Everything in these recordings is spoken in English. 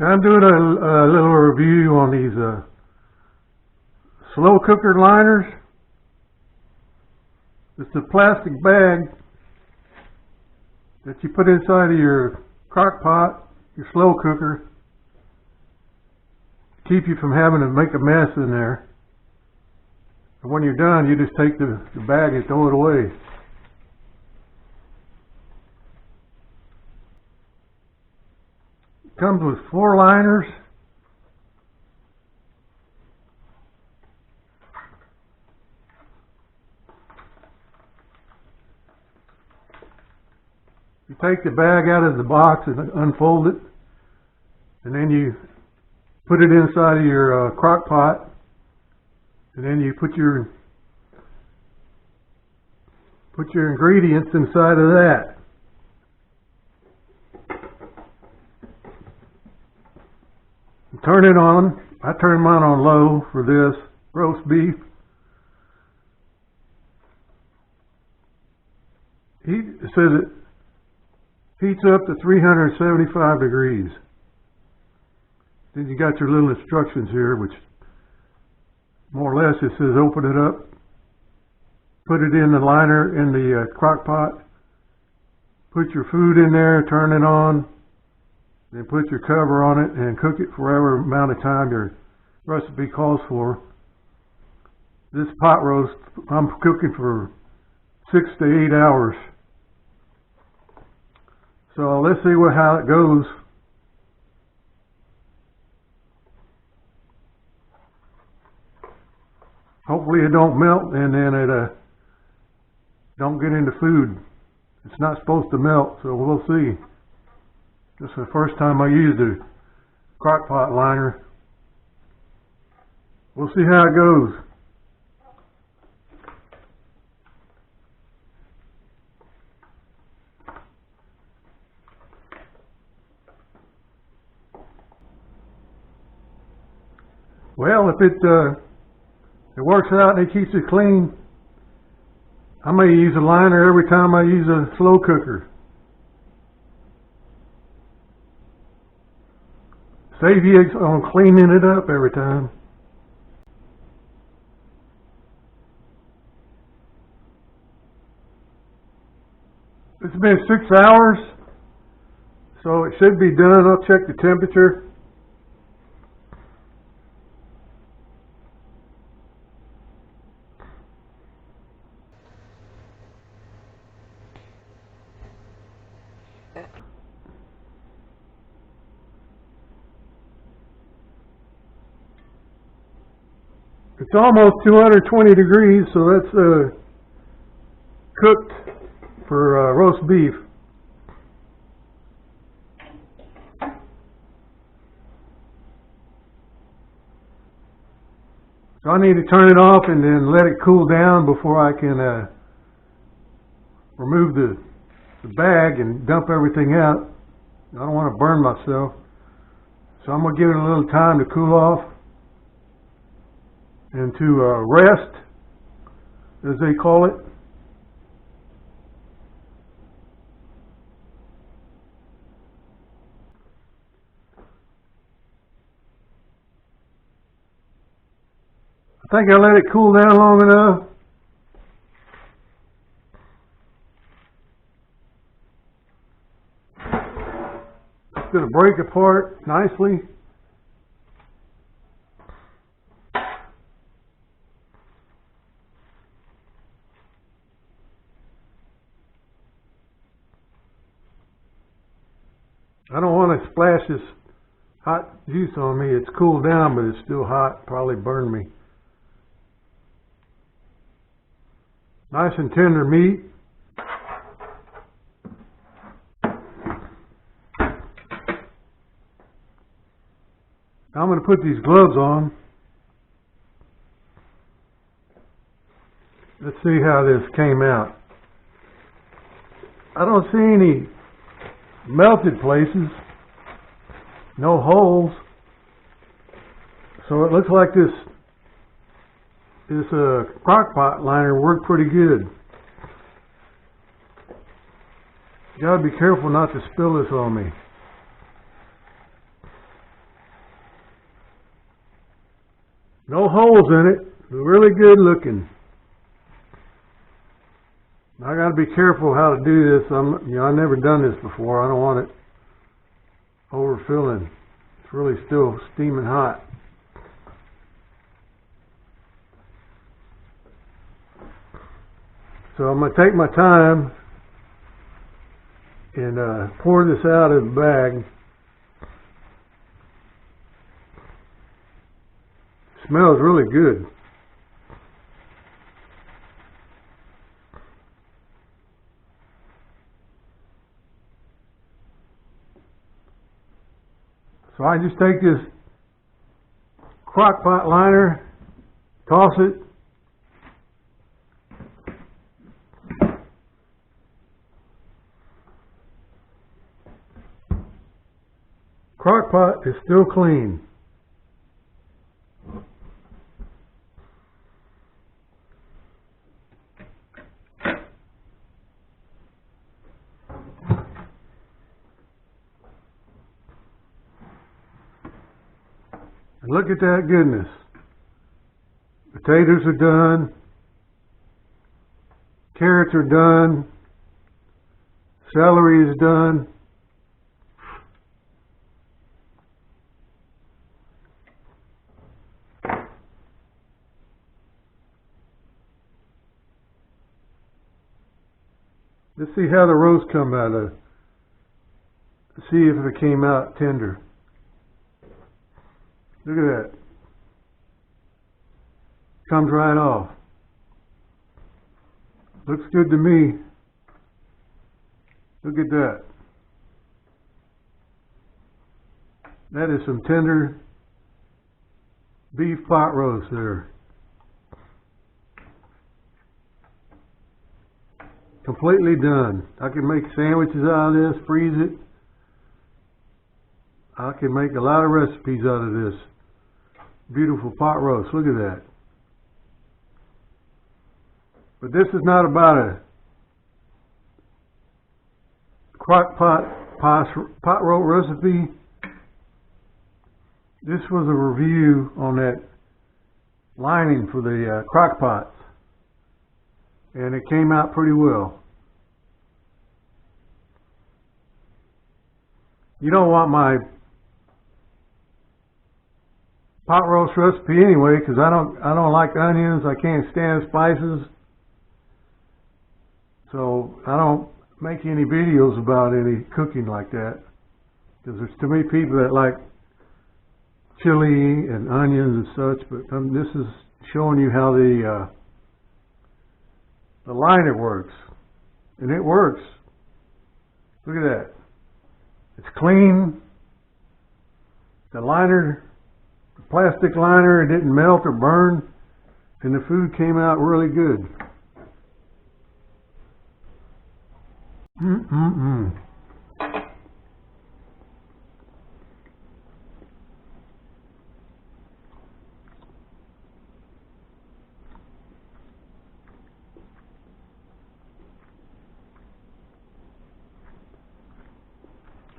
I'm doing a little review on these slow cooker liners. It's a plastic bag that you put inside of your crock pot, your slow cooker, to keep you from having to make a mess in there. And when you're done, you just take the bag and throw it away. It comes with 4 liners. You take the bag out of the box and unfold it, and then you put it inside of your crock pot, and then you put your ingredients inside of that. Turn it on. I turn mine on low for this roast beef. It says it heats up to 375 degrees. Then you got your little instructions here, which more or less it says open it up, put it in the liner in the crock pot, put your food in there, turn it on, then put your cover on it and cook it for whatever amount of time your recipe calls for. This pot roast, I'm cooking for 6 to 8 hours. So let's see how it goes. Hopefully it don't melt and then it don't get into food. It's not supposed to melt, so we'll see. This is the first time I used a crock pot liner. We'll see how it goes. Well, if it works out and it keeps it clean, I may use a liner every time I use a slow cooker. Save you on cleaning it up every time. It's been 6 hours, so it should be done. I'll check the temperature. It's almost 220 degrees, so that's cooked for roast beef. So I need to turn it off and then let it cool down before I can remove the bag and dump everything out. I don't want to burn myself. So I'm going to give it a little time to cool off and to rest, as they call it. I think I let it cool down long enough. It's going to break apart nicely. I don't want to splash this hot juice on me. It's cooled down, but it's still hot. Probably burned me. Nice and tender meat. I'm going to put these gloves on. Let's see how this came out. I don't see any melted places, no holes, so it looks like this crock pot liner worked pretty good. You gotta be careful not to spill this on me. No holes in it. Really good looking. I got to be careful how to do this. I've never done this before. I don't want it overfilling. It's really still steaming hot. So I'm going to take my time and pour this out of the bag. It smells really good. So I just take this crock pot liner, toss it, crock pot is still clean. And look at that goodness. Potatoes are done. Carrots are done. Celery is done. Let's see how the roast come out of. See if it came out tender. Look at that. Comes right off. Looks good to me. Look at that. That is some tender beef pot roast there. Completely done. I can make sandwiches out of this, freeze it. I can make a lot of recipes out of this beautiful pot roast. Look at that. But this is not about a crock pot roast recipe. This was a review on that lining for the crock pots. And it came out pretty well. You don't want my pot roast recipe anyway, because I don't like onions. I can't stand spices. So I don't make any videos about any cooking like that, because there's too many people that like chili and onions and such. But this is showing you how the liner works, and it works. Look at that. It's clean. The liner, the plastic liner, it didn't melt or burn, and the food came out really good.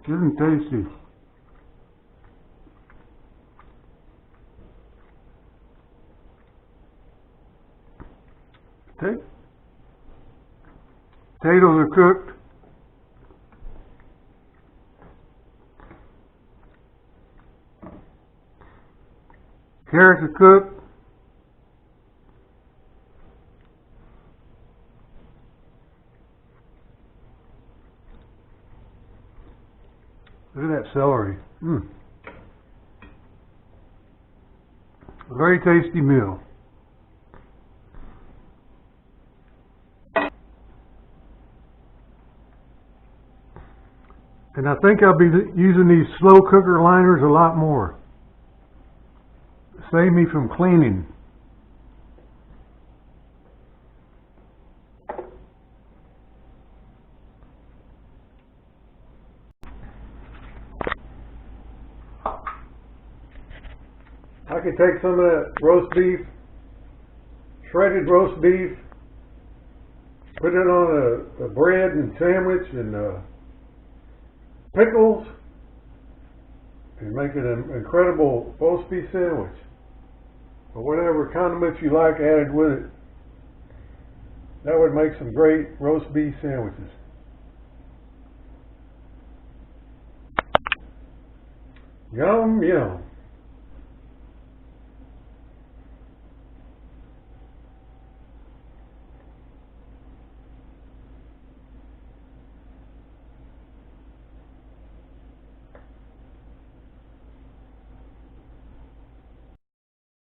Good and tasty. Okay. Potatoes are cooked. Carrots are cooked. Look at that celery. A very tasty meal. And I think I'll be using these slow cooker liners a lot more. Save me from cleaning. I could take some of that roast beef, shredded roast beef, put it on a bread and sandwich and pickles, and make it an incredible roast beef sandwich. or whatever condiments you like added with it. That would make some great roast beef sandwiches. Yum, yum.